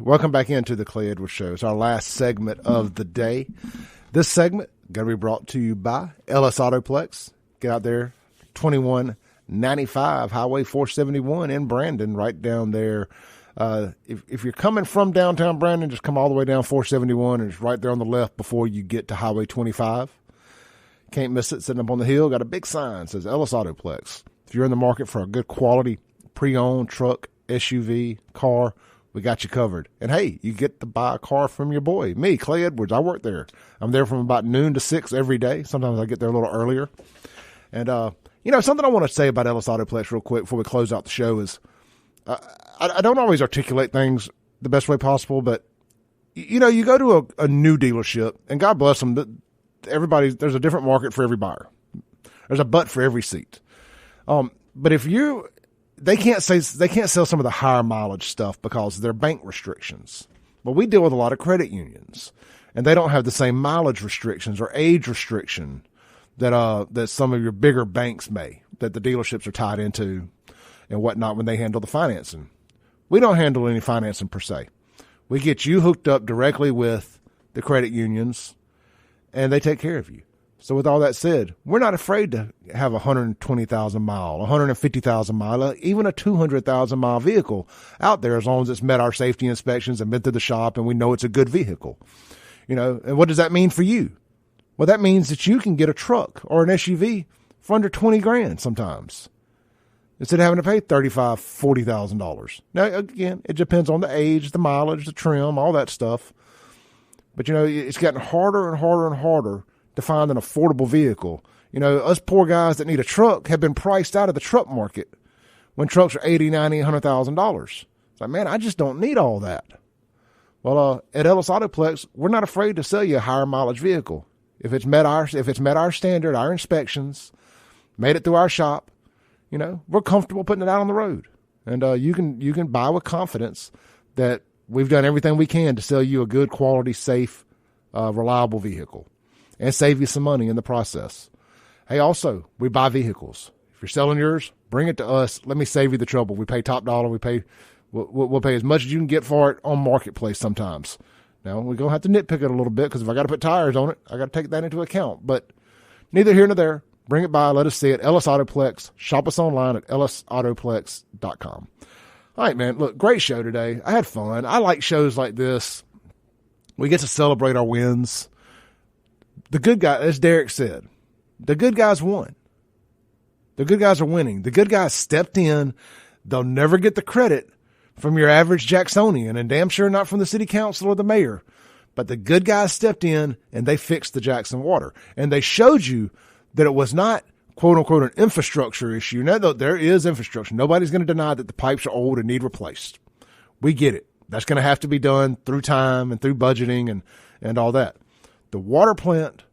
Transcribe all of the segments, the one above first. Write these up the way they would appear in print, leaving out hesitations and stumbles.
Welcome back into the Clay Edwards Show. It's our last segment of the day. This segment going to be brought to you by Ellis Autoplex. Get out there, 2195 Highway 471 in Brandon, right down there. If you're coming from downtown Brandon, just come all the way down 471, and it's right there on the left before you get to Highway 25. Can't miss it. Sitting up on the hill, got a big sign that says Ellis Autoplex. If you're in the market for a good quality pre-owned truck, SUV, car, we got you covered. And hey, you get to buy a car from your boy, me, Clay Edwards. I work there. I'm there from about noon to 6 every day. Sometimes I get there a little earlier. And, something I want to say about Ellis Autoplex real quick before we close out the show is I don't always articulate things the best way possible, but, you go to a new dealership, and God bless them, there's a different market for every buyer. There's a butt for every seat. But they can't sell some of the higher mileage stuff because of their bank restrictions. But we deal with a lot of credit unions, and they don't have the same mileage restrictions or age restriction that some of your bigger banks may, that the dealerships are tied into and whatnot when they handle the financing. We don't handle any financing per se. We get you hooked up directly with the credit unions, and they take care of you. So with all that said, we're not afraid to have a 120,000 mile, 150,000 mile, even a 200,000 mile vehicle out there, as long as it's met our safety inspections and been through the shop and we know it's a good vehicle. And what does that mean for you? Well, that means that you can get a truck or an SUV for under 20 grand sometimes, instead of having to pay $35,000, $40,000. Now, again, it depends on the age, the mileage, the trim, all that stuff. But, it's gotten harder and harder and harder to find an affordable vehicle. Us poor guys that need a truck have been priced out of the truck market when trucks are $80,000, $90,000, $100,000. It's like, man, I just don't need all that. Well, at Ellis Autoplex, we're not afraid to sell you a higher mileage vehicle. If it's met our standard, our inspections, made it through our shop, we're comfortable putting it out on the road. And you can buy with confidence that we've done everything we can to sell you a good quality, safe, reliable vehicle and save you some money in the process. Hey, also, we buy vehicles. If you're selling yours, bring it to us. Let me save you the trouble. We pay top dollar. We'll pay as much as you can get for it on Marketplace sometimes. Now, we're going to have to nitpick it a little bit, because if I got to put tires on it, I got to take that into account. But neither here nor there. Bring it by. Let us see it. Ellis Autoplex. Shop us online at ellisautoplex.com. All right, man. Look, great show today. I had fun. I like shows like this. We get to celebrate our wins. The good guy, as Derek said, the good guys won. The good guys are winning. The good guys stepped in. They'll never get the credit from your average Jacksonian, and damn sure not from the city council or the mayor. But the good guys stepped in, and they fixed the Jackson water. And they showed you that it was not, quote unquote, an infrastructure issue. Now, there is infrastructure. Nobody's going to deny that the pipes are old and need replaced. We get it. That's going to have to be done through time and through budgeting and all that. The water plant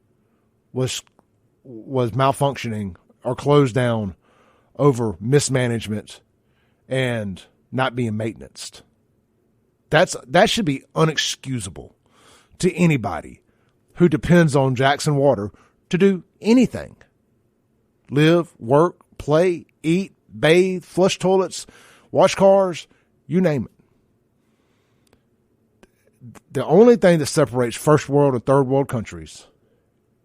was malfunctioning or closed down over mismanagement and not being maintained. That should be unexcusable to anybody who depends on Jackson Water to do anything. Live, work, play, eat, bathe, flush toilets, wash cars, you name it. The only thing that separates first world and third world countries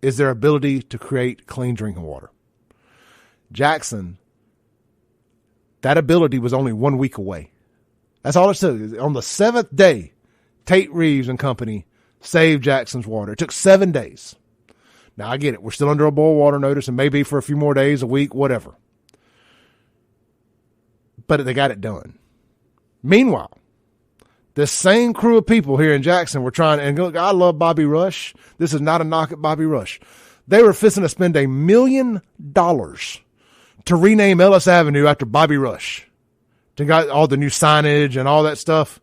is their ability to create clean drinking water. Jackson, that ability was only 1 week away. That's all it took. On the 7th day, Tate Reeves and company saved Jackson's water. It took 7 days. Now, I get it. We're still under a boil water notice, and maybe for a few more days, a week, whatever. But they got it done. Meanwhile, this same crew of people here in Jackson were trying, and look, I love Bobby Rush. This is not a knock at Bobby Rush. They were fixing to spend $1 million to rename Ellis Avenue after Bobby Rush. To got all the new signage and all that stuff.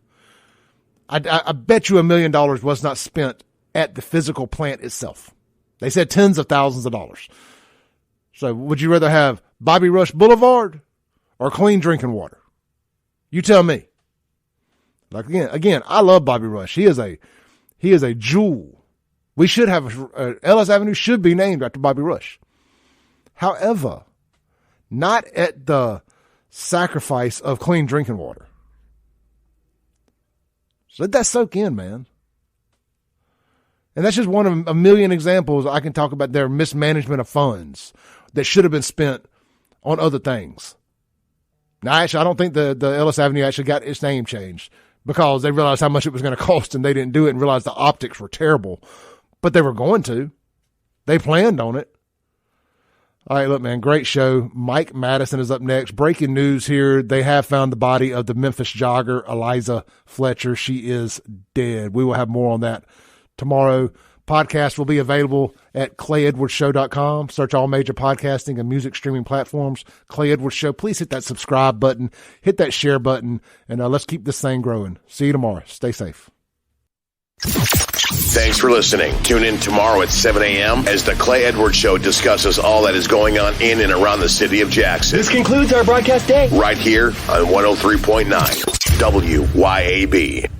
I bet you $1 million was not spent at the physical plant itself. They said tens of thousands of dollars. So would you rather have Bobby Rush Boulevard or clean drinking water? You tell me. Like again, I love Bobby Rush. He is a jewel. We should have Ellis Avenue should be named after Bobby Rush. However, not at the sacrifice of clean drinking water. So let that soak in, man. And that's just one of a million examples I can talk about their mismanagement of funds that should have been spent on other things. Now, actually, I don't think the Ellis Avenue actually got its name changed because they realized how much it was going to cost and they didn't do it and realized the optics were terrible. But they were going to. They planned on it. All right, look, man, great show. Mike Madison is up next. Breaking news here. They have found the body of the Memphis jogger, Eliza Fletcher. She is dead. We will have more on that tomorrow. Podcast will be available at ClayEdwardsShow.com. Search all major podcasting and music streaming platforms. Clay Edwards Show. Please hit that subscribe button, hit that share button, and let's keep this thing growing. See you tomorrow. Stay safe. Thanks for listening. Tune in tomorrow at 7 a.m. as the Clay Edwards Show discusses all that is going on in and around the city of Jackson. This concludes our broadcast day. Right here on 103.9 WYAB.